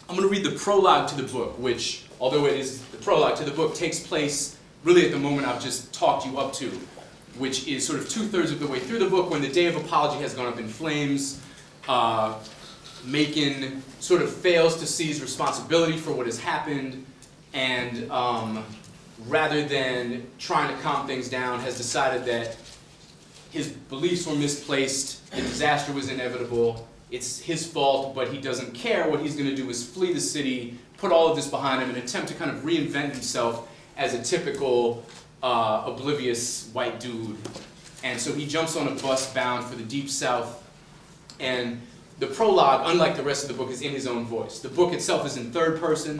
I'm going to read the prologue to the book, which, although it is the prologue to the book, takes place really at the moment I've just talked you up to, which is sort of 2/3 of the way through the book when the day of apology has gone up in flames. Macon sort of fails to seize responsibility for what has happened, and rather than trying to calm things down, has decided that his beliefs were misplaced, the disaster was inevitable, it's his fault, but he doesn't care. What he's going to do is flee the city, put all of this behind him, and attempt to kind of reinvent himself as a typical oblivious white dude. And so he jumps on a bus bound for the Deep South, and the prologue, unlike the rest of the book, is in his own voice. The book itself is in third person.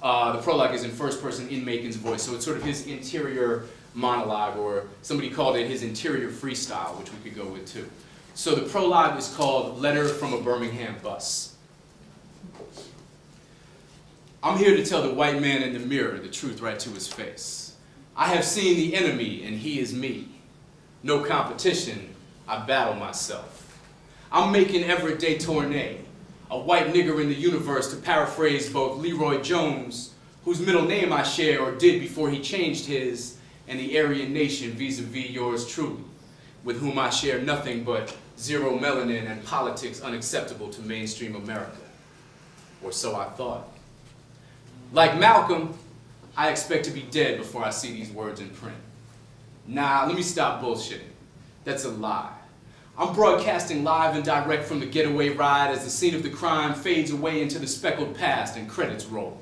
The prologue is in first person in Macon's voice. So it's sort of his interior monologue, or somebody called it his interior freestyle, which we could go with too. So the prologue is called Letter from a Birmingham Bus. I'm here to tell the white man in the mirror the truth right to his face. I have seen the enemy, and he is me. No competition, I battle myself. I'm making everyday tournay, a white nigger in the universe, to paraphrase both Leroy Jones, whose middle name I share or did before he changed his, and the Aryan nation vis-a-vis yours truly, with whom I share nothing but zero melanin and politics unacceptable to mainstream America. Or so I thought. Like Malcolm, I expect to be dead before I see these words in print. Nah, let me stop bullshitting. That's a lie. I'm broadcasting live and direct from the getaway ride as the scene of the crime fades away into the speckled past and credits roll.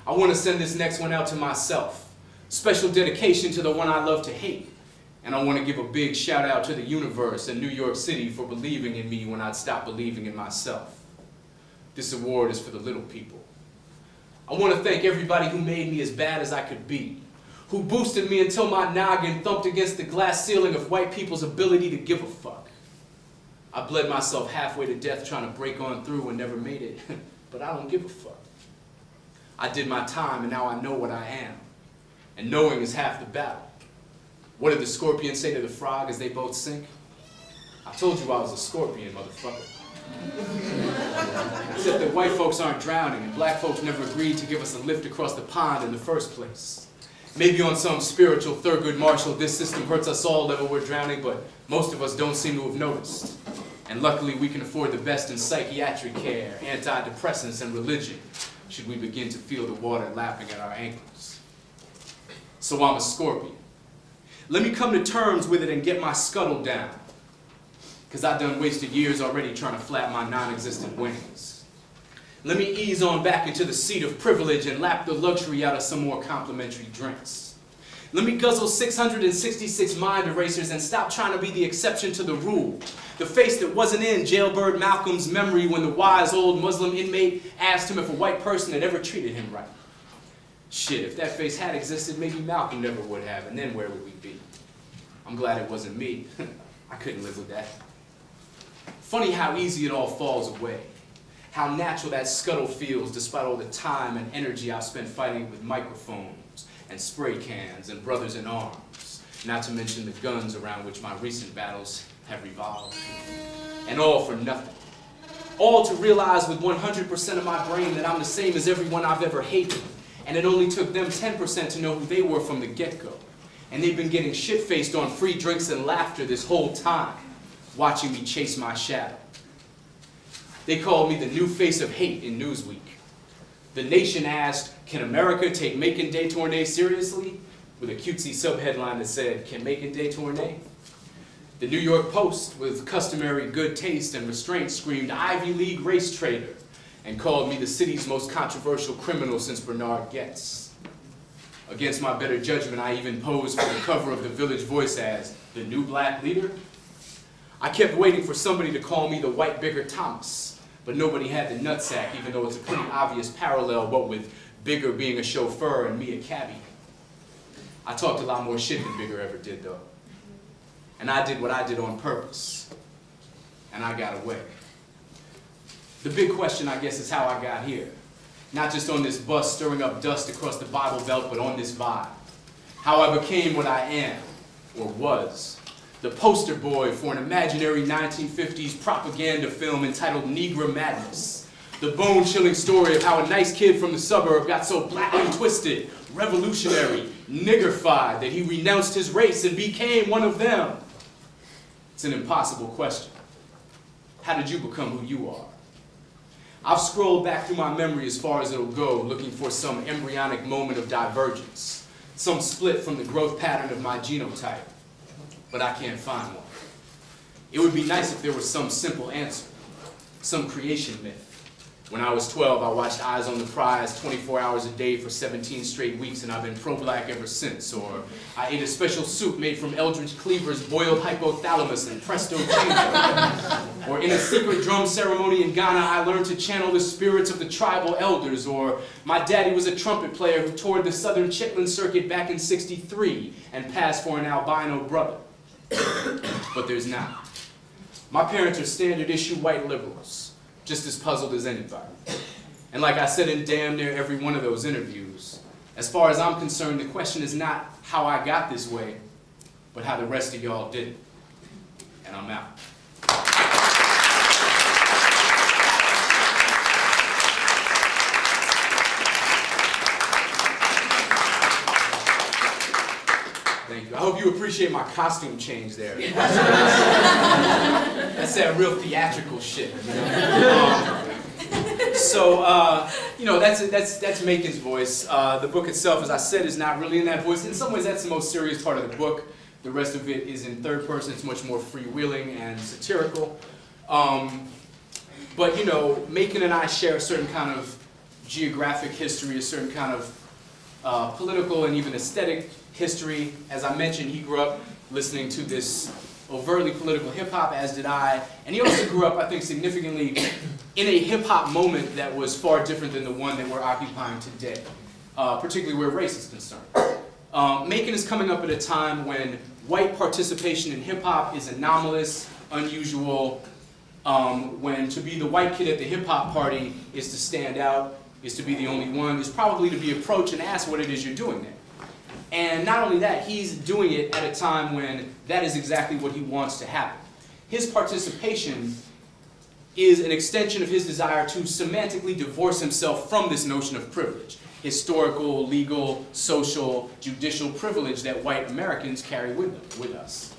I want to send this next one out to myself. Special dedication to the one I love to hate. And I want to give a big shout out to the universe and New York City for believing in me when I'd stopped believing in myself. This award is for the little people. I want to thank everybody who made me as bad as I could be, who boosted me until my noggin thumped against the glass ceiling of white people's ability to give a fuck. I bled myself halfway to death trying to break on through and never made it, but I don't give a fuck. I did my time and now I know what I am, and knowing is half the battle. What did the scorpion say to the frog as they both sink? I told you I was a scorpion, motherfucker. Except that white folks aren't drowning and black folks never agreed to give us a lift across the pond in the first place. Maybe on some spiritual Thurgood Marshall, this system hurts us all level we're drowning, but most of us don't seem to have noticed. And luckily we can afford the best in psychiatric care, antidepressants, and religion, should we begin to feel the water lapping at our ankles. So I'm a scorpion. Let me come to terms with it and get my scuttle down, because I done wasted years already trying to flap my non-existent wings. Let me ease on back into the seat of privilege and lap the luxury out of some more complimentary drinks. Let me guzzle 666 mind erasers and stop trying to be the exception to the rule. The face that wasn't in jailbird Malcolm's memory when the wise old Muslim inmate asked him if a white person had ever treated him right. Shit, if that face had existed, maybe Malcolm never would have, and then where would we be? I'm glad it wasn't me. I couldn't live with that. Funny how easy it all falls away. How natural that scuttle feels despite all the time and energy I've spent fighting with microphones and spray cans and brothers in arms, not to mention the guns around which my recent battles have revolved. And all for nothing. All to realize with 100% of my brain that I'm the same as everyone I've ever hated, and it only took them 10% to know who they were from the get-go. And they've been getting shit-faced on free drinks and laughter this whole time, watching me chase my shadow. They called me the new face of hate in Newsweek. The Nation asked, can America take Macon Day Tournay seriously? With a cutesy subheadline that said, can Macon Day Tournay? The New York Post, with customary good taste and restraint, screamed Ivy League race traitor and called me the city's most controversial criminal since Bernard Getz. Against my better judgment, I even posed for the cover of the Village Voice as the new black leader. I kept waiting for somebody to call me the white Bigger Thomas, but nobody had the nutsack, even though it's a pretty obvious parallel, what with Bigger being a chauffeur and me a cabbie. I talked a lot more shit than Bigger ever did, though. And I did what I did on purpose. And I got away. The big question, I guess, is how I got here. Not just on this bus stirring up dust across the Bible Belt, but on this vibe. How I became what I am, or was. The poster boy for an imaginary 1950s propaganda film entitled Negro Madness. The bone-chilling story of how a nice kid from the suburb got so blackly twisted, revolutionary, niggerfied, that he renounced his race and became one of them. It's an impossible question. How did you become who you are? I've scrolled back through my memory as far as it'll go, looking for some embryonic moment of divergence, some split from the growth pattern of my genotype, but I can't find one. It would be nice if there was some simple answer, some creation myth. When I was 12, I watched Eyes on the Prize 24 hours a day for 17 straight weeks, and I've been pro-black ever since. Or I ate a special soup made from Eldridge Cleaver's boiled hypothalamus and presto chamber. Or in a secret drum ceremony in Ghana, I learned to channel the spirits of the tribal elders. Or my daddy was a trumpet player who toured the Southern Chitlin Circuit back in '63 and passed for an albino brother. But there's not. My parents are standard issue white liberals, just as puzzled as anybody. And like I said in damn near every one of those interviews, as far as I'm concerned, the question is not how I got this way, but how the rest of y'all did it. And I'm out. Thank you. I hope you appreciate my costume change there. That's that real theatrical shit, you know? You know, that's Macon's voice. The book itself, as I said, is not really in that voice. In some ways, that's the most serious part of the book. The rest of it is in third person. It's much more freewheeling and satirical. But, you know, Macon and I share a certain kind of geographic history, a certain kind of political and even aesthetic history. As I mentioned, he grew up listening to this overtly political hip-hop, as did I. And he also grew up, I think, significantly in a hip-hop moment that was far different than the one that we're occupying today, particularly where race is concerned. Macon is coming up at a time when white participation in hip-hop is anomalous, unusual, when to be the white kid at the hip-hop party is to stand out, is to be the only one, is probably to be approached and asked what it is you're doing there. And not only that, he's doing it at a time when that is exactly what he wants to happen. His participation is an extension of his desire to semantically divorce himself from this notion of privilege, historical, legal, social, judicial privilege that white Americans carry with us.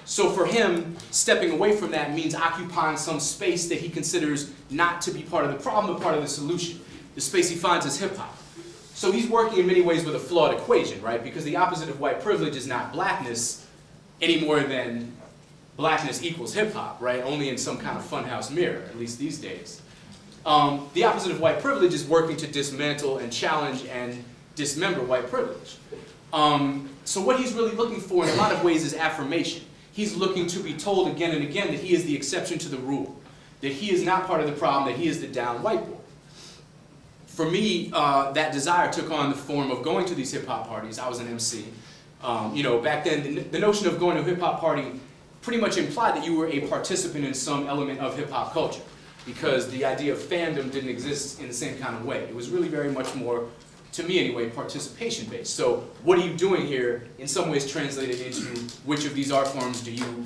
So for him, stepping away from that means occupying some space that he considers not to be part of the problem, but part of the solution. The space he finds is hip-hop. So he's working in many ways with a flawed equation, right? Because the opposite of white privilege is not blackness any more than blackness equals hip-hop, right? Only in some kind of funhouse mirror, at least these days. The opposite of white privilege is working to dismantle and challenge and dismember white privilege. So what he's really looking for in a lot of ways is affirmation. He's looking to be told again and again that he is the exception to the rule, that he is not part of the problem, that he is the down white boy. For me, that desire took on the form of going to these hip-hop parties. I was an MC. You know, back then, the notion of going to a hip-hop party pretty much implied that you were a participant in some element of hip-hop culture, because the idea of fandom didn't exist in the same kind of way. It was really very much more, to me anyway, participation-based. So what are you doing here, in some ways translated into which of these art forms do you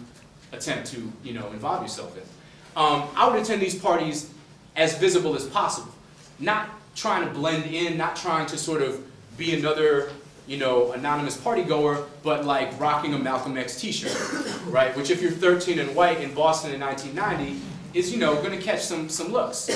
attempt to, you know, involve yourself in. I would attend these parties as visible as possible, not trying to blend in, not trying to sort of be another, you know, anonymous party goer, but like rocking a Malcolm X t-shirt, right? Which if you're 13 and white in Boston in 1990 is, you know, going to catch some looks.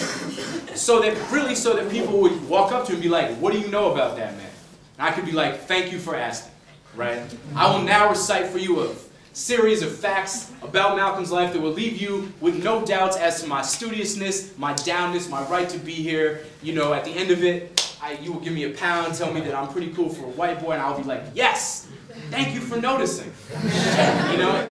So that people would walk up to him and be like, what do you know about that man? And I could be like, thank you for asking, right? I will now recite for you a series of facts about Malcolm's life that will leave you with no doubts as to my studiousness, my downness, my right to be here. You know, at the end of it, you will give me a pound, tell me that I'm pretty cool for a white boy, and I'll be like, yes, thank you for noticing. You know?